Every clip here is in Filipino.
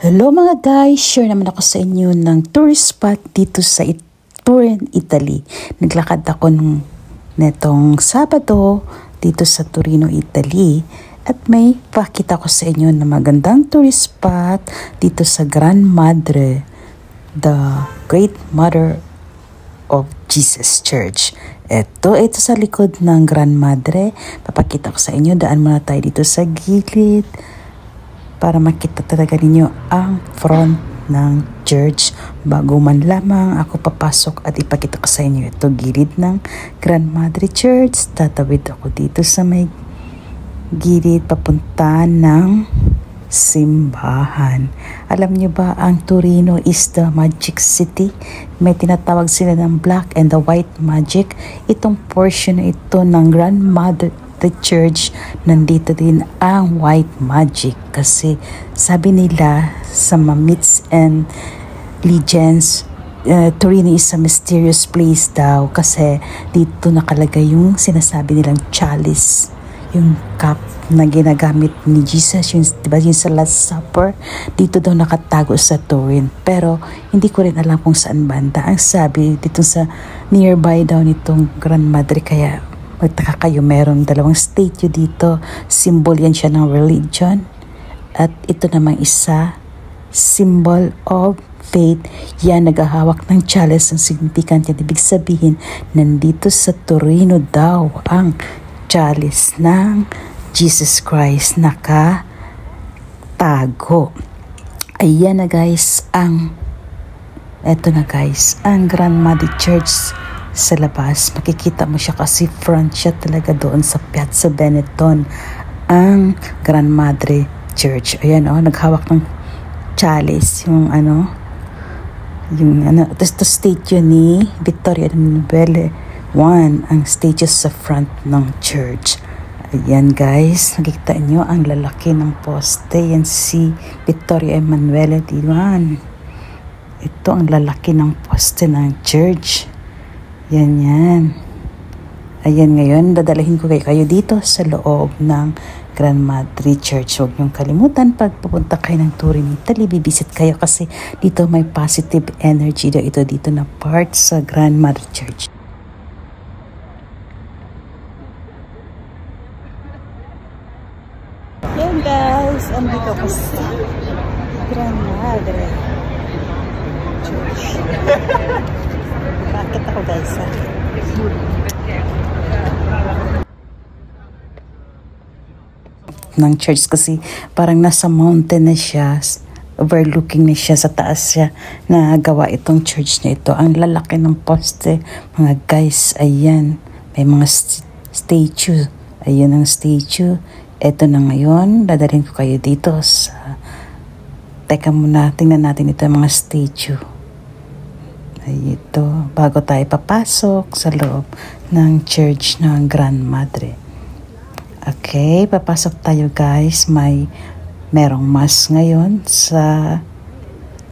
Hello mga guys, share naman ako sa inyo ng tourist spot dito sa Turin, Italy. Naglakad ako netong Sabado dito sa Torino, Italy. At may pakita ko sa inyo na magandang tourist spot dito sa Gran Madre, the Great Mother of Jesus Church. Ito sa likod ng Gran Madre. Papakita ko sa inyo, daan muna tayo dito sa gilid para makita talaga ninyo ang front ng church bago man lamang ako papasok at ipakita ko sa inyo ito gilid ng Gran Madre Church. Tatawid ako dito sa may gilid papunta ng simbahan. Alam niyo ba, ang Torino is the magic city? May tinatawag sila ng black and the white magic. Itong portion na ito ng Gran Madre the church, nandito din ang white magic kasi sabi nila sa mga myths and legends, Torino is a mysterious place daw kasi dito nakalagay yung sinasabi nilang chalice, yung cup na ginagamit ni Jesus, yung, diba, yung sa Last Supper, dito daw nakatago sa Turin. Pero hindi ko rin alam kung saan banda. Ang sabi dito sa nearby daw nitong Gran Madre, kaya magtaka kayo, meron dalawang statue dito. Symbol yan siya ng religion. At ito namang isa, symbol of faith. Yan, naghahawak ng chalice. Ang significant yan, ibig sabihin, nandito sa Torino daw ang chalice ng Jesus Christ nakatago. Ayan na guys, eto na guys, ang Gran Madre Church. Sa labas, makikita mo siya kasi front siya talaga doon sa Piazza Benetton, ang Gran Madre Church. Ayan naghawak ng chalice, ito statue ni Vittorio Emanuele I, ang statue sa front ng church. Ayan guys, nakikita nyo ang lalaki ng poste, yan si Vittorio Emanuele I. Ito ang lalaki ng poste ng church. Yan. Ayan, ngayon, dadalahin ko kayo dito sa loob ng Gran Madre Church. Huwag niyong kalimutan, pag pupunta kayo ng Turin, Italy, bibisit kayo kasi dito may positive energy dito na part sa Gran Madre Church. Yan guys, andito ko sa Gran Madre Church. Bakit ako guys ng church kasi parang nasa mountain na siya, overlooking na siya, sa taas siya na gawa itong church na ito. Ang lalaki ng poste mga guys. Ayan, may mga statue. Ayan ang statue. Ito na ngayon, dadalhin ko kayo dito sa, teka muna, tingnan natin ito mga statue. Ay, ito, bago tayo papasok sa loob ng church ng Gran Madre. Okay, papasok tayo guys. Merong mass ngayon sa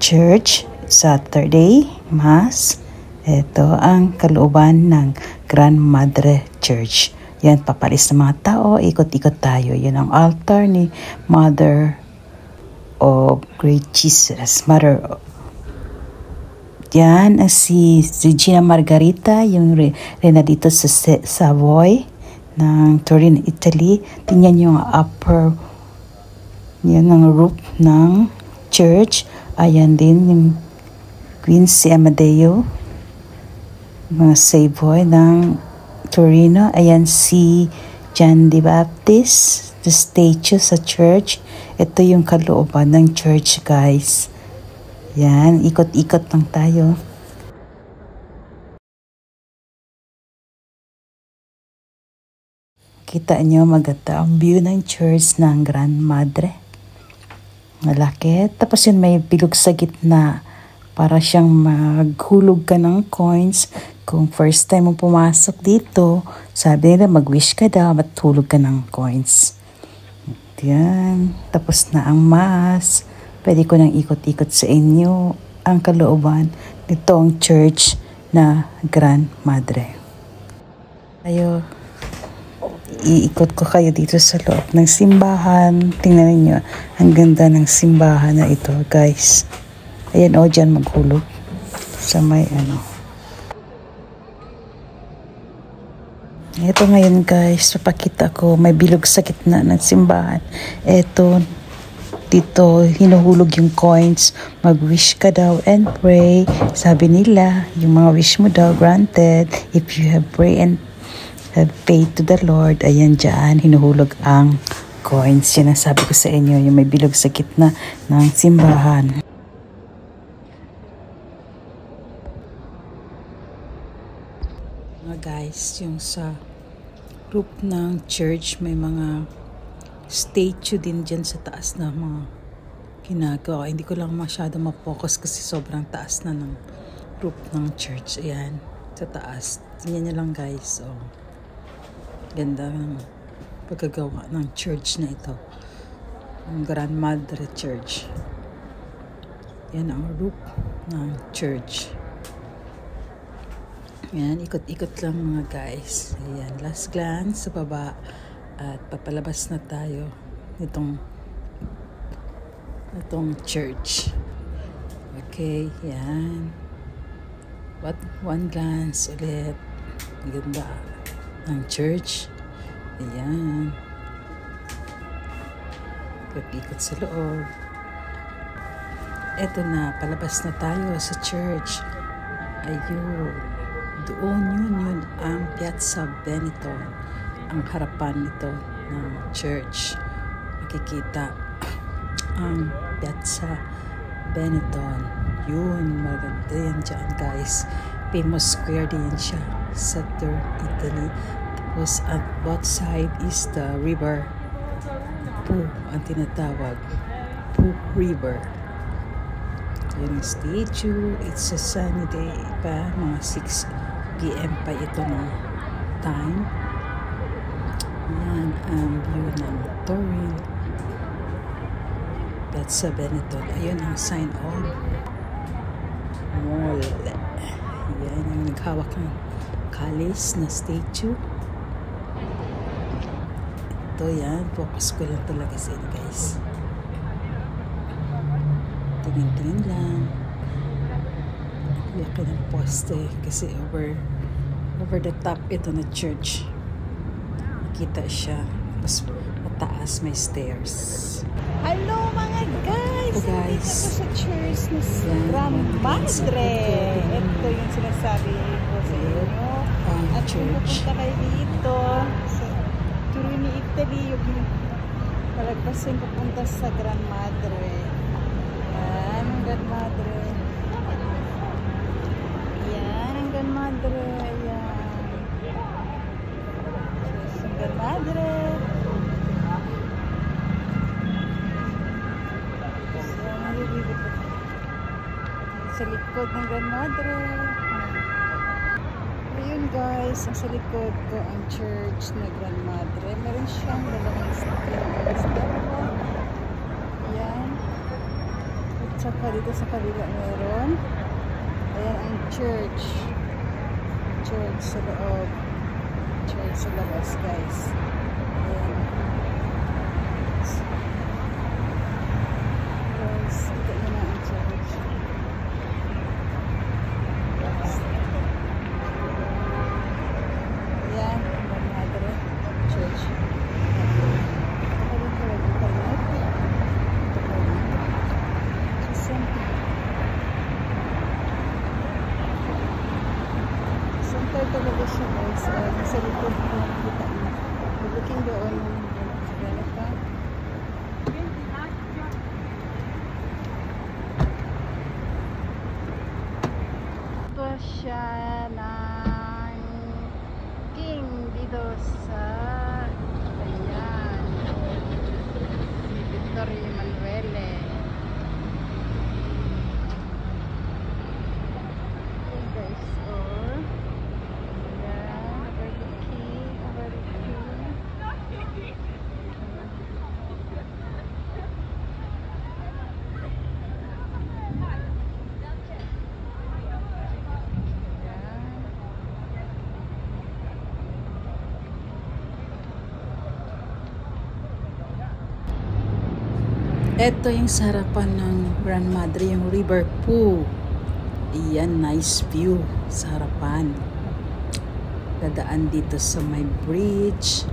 church, Saturday mass. Ito ang kalooban ng Gran Madre Church. Yan, papalis ng mga tao, ikot-ikot tayo. Yan ang altar ni Mother of Great Jesus, Mother. Yan, si Regina Margherita, yung reyna dito sa Savoy ng Turin, Italy. Tingnan yung upper, yan ang roof ng church. Ayan din yung Queen si Amadeo, mga Savoy ng Torino. Ayan si John the Baptist, the statue sa church. Ito yung kalooban ng church guys. Yan, ikot-ikot lang tayo. Kita nyo, maganda ang view ng church ng Gran Madre. Malaki. Tapos yun, may bilog sa gitna para siyang maghulog ka ng coins. Kung first time mo pumasok dito, sabi nila mag-wish ka daw, mathulog ka ng coins. Yan. Tapos na ang mass. Pwede ko nang ikot-ikot sa inyo ang kalooban nitong church na Gran Madre. Tayo iikot ko kayo dito sa loob ng simbahan. Tingnan niyo, ang ganda ng simbahan na ito, guys. Ayan, o, dyan maghulog sa may ano. Ito ngayon, guys, papakita ko, may bilog sa gitna ng simbahan. Ito, dito, hinuhulog yung coins. Mag-wish ka daw and pray. Sabi nila, yung mga wish mo daw, granted. If you have prayed and have paid to the Lord, ayan dyan, hinuhulog ang coins. Yan ang sabi ko sa inyo, yung may bilog sa gitna ng simbahan. Mga guys, yung sa roof ng church, may mga statue din dyan sa taas na mga ginagawa. Hindi ko lang masyado ma-focus kasi sobrang taas na ng roof ng church. Ayan, sa taas. Tingnan nyo lang, guys. Oh. Ganda ng pagkagawa ng church na ito. Ang Grandmadre Church. Yan ang roof ng church. Yan, ikot-ikot lang mga guys. Ayan, last glance sa baba. At papalabas na tayo itong church. Okay, yan. One glance ulit. Ganda ng church. Ayan. Ikot-ikot sa loob. Eto na, palabas na tayo sa church. Ayun. Doon yun ang Piazza Benetton, ang harapan nito ng church. Makikita ang Piazza Benetton. Yun, maganda yan dyan, guys. Famous square din siya sa Italy. Tapos at both side is the river Po ang tinatawag. Po River. Yung statue, it's a sunny day pa, mga 6 p.m. pa ito na time. Yan ang view ng Turin. Piazza Benetton. Ayun ang sign of mall. Yan ang naghawak ng kalis na statue. Ito yan, focus ko lang talaga sa inyo, guys. Tingin-tingin lang. Laki ng poste kasi over the top ito na church. Nakita siya. Mas mataas, may stairs. Hello mga guys! Hello guys! Nandito ako sa church ni Grandmadre. Ito yung sinasabi ko sa inyo. At kung pupunta kayo dito sa Turin, Italy, yung palagpasin pupunta sa Grandmadre. Yan ang Grandmadre. Yan ang Grandmadre. Ayan. Yes, ang Grandmadre. Sa likod ng Grandmadre. Ayun guys, sa likod ko ang church na Grandmadre. Meron siyang dalawang stairs. Ayan. At saka dito sa kabila meron. Ayan ang church. Church sa loob. Church sa labas guys. Ayan. Guys, ito na ang church. Ayan, Grandmadre Church. Center talaga siya guys. Nasa likod ko nakikita mo. Looking doon. Ganito. Ito siya ng king dito sa ayan. Victory Emanuele. Okay guys, oh. Ayan, over the king, over the king. Ayan. Ito yung sa harapan ng Grand Madre, yung River Poo. Iyan, nice view sa harapan. Dadaan dito sa may bridge.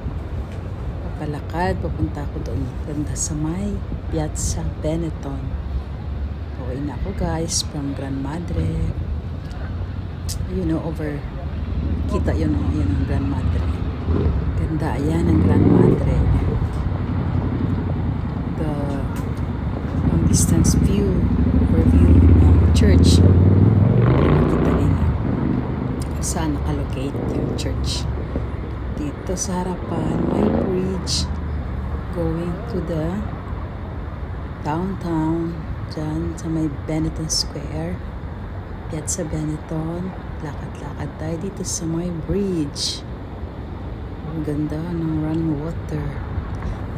Papalakad, papunta ako doon. Ganda sa may Piazza Benetton. Pauwi na ako guys from Grand Madre. You know, over kita yun ang Grand Madre. Ganda, ayan ang Grand Madre. The long distance view, overview ng church. Makita rin saan nakalocate yung church. Dito sa harapan may bridge going to the downtown, dyan sa may Benetton Square, Piazza Benetton. Lakad-lakad tayo dito sa may bridge. Ang ganda ng run water.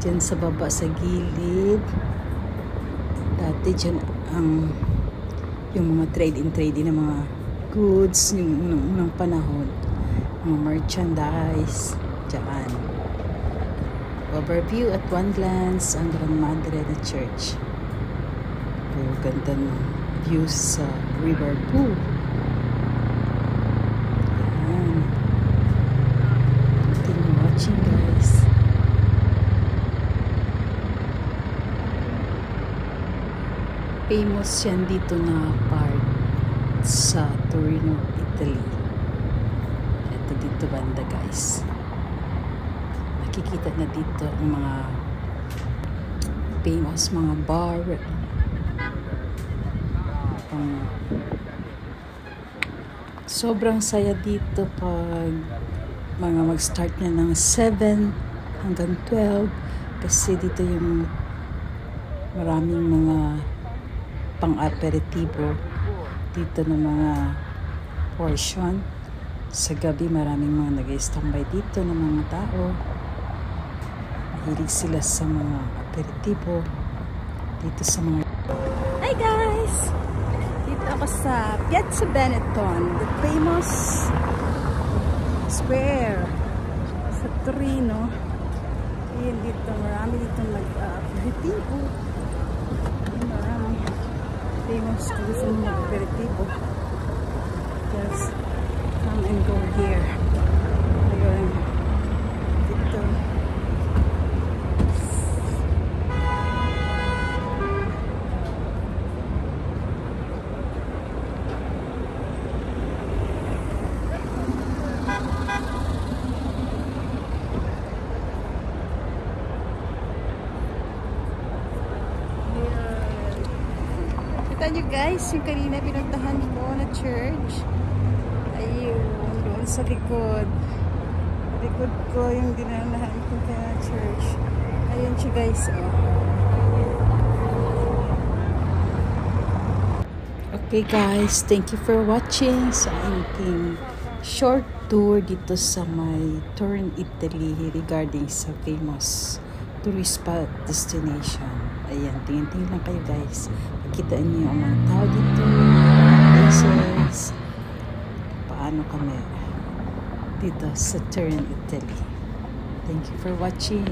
Dyan sa baba sa gilid, dati dyan yung mga trade-in ng mga goods yung unang panahon, mga merchandise dyan. Overview at one glance ang Grand Madre na church. Ang ganda ng views sa River Poo. Continue watching guys. Famous yan dito na part sa Torino, Italy. Ito dito banda guys. Nakikita na dito ang mga famous mga bar. Sobrang saya dito pag mga mag-start na ng 7 hanggang 12 kasi dito yung maraming mga pang-aperitibo dito ng mga portion. Sa gabi maraming mga nag-standby dito ng mga tao. Mahilig sila sa mga aperitibo dito sa mga... Hi guys! Dito ako sa Piazza Benetton, the famous square sa Torino. Ayan dito, marami dito nag-aperitibo. Marami famous dito sa mga aperitibo. Just come and go here. Ayun. Dito. Kita nyo guys, yung kanina pinuntahan ko na church. Ayun, doon sa likod. Likod ko yung dinanahan ko kaya church. Ayun siya guys, oh. Okay guys, thank you for watching sa aking short tour dito sa may Turin, Italy regarding sa famous tourist spot destination. Ayan, tingin-tingin lang kayo guys. Kitaan niyo ang mga tao dito, places, paano kami dito sa Turin, Italy. Thank you for watching.